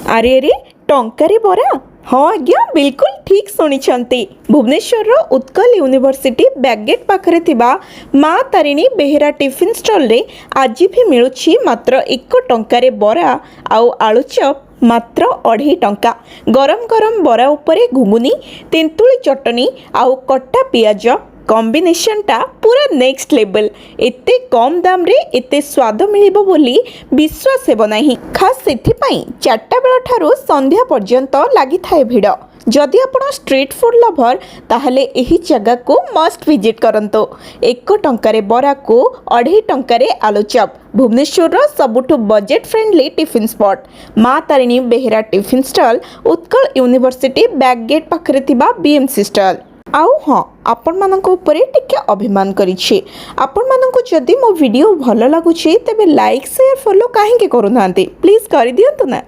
ଆରେ ଆରେ ଟଙ୍କାରେ ବରା ହଁ ଆଜ୍ଞା ବିଲକୁଲ ଠିକ୍ ଶୁଣିଛନ୍ତି। ଭୁବନେଶ୍ୱରର ଉତ୍କଳ ୟୁନିଭର୍ସିଟି ବ୍ୟାଗଗେଟ୍ ପାଖରେ ଥିବା ମା ତାରିଣୀ ବେହେରା ଟିଫିନ୍ ଷ୍ଟଲ୍ରେ ଆଜି ବି ମିଳୁଛି ମାତ୍ର 1 ଟଙ୍କାରେ ବରା ଆଉ ଆଳୁଚପ୍ ମାତ୍ର 2.5 ଟଙ୍କା। ଗରମ ଗରମ ବରା ଉପରେ ଘୁଗୁନି, ତେନ୍ତୁଳି ଚଟଣି ଆଉ କଟା ପିଆଜ କମ୍ବିନେସनटा पूरा नेक्स्ट लेवल। एते कम दाम रे एते स्वाद मिलिबो बोली विश्वास हेबो नाही। खास सेथिपाई 4टा बेला ठारू संध्या पर्यंत लागि थाए भिड़। जदि आपण स्ट्रीट फूड लभर ताहले एही जगह को मस्ट विजिट करंतो। 1 टंकारे बरा को 2.5 टंकारे आलूचप। भुवनेश्वर सबुठु budget friendly tiffin spot Maa Tarini Behera tiffin stall Utkal university back gate पाखरे थिबा बीएमसी स्टॉल। आउ हाँ आपण मानक उपरे टिके अभिमान करिछि। आपण मानक जदि मो वीडियो भल लागुछि तेबे लाइक शेयर फॉलो काहे के करू नांती प्लीज कर दियंतु ना।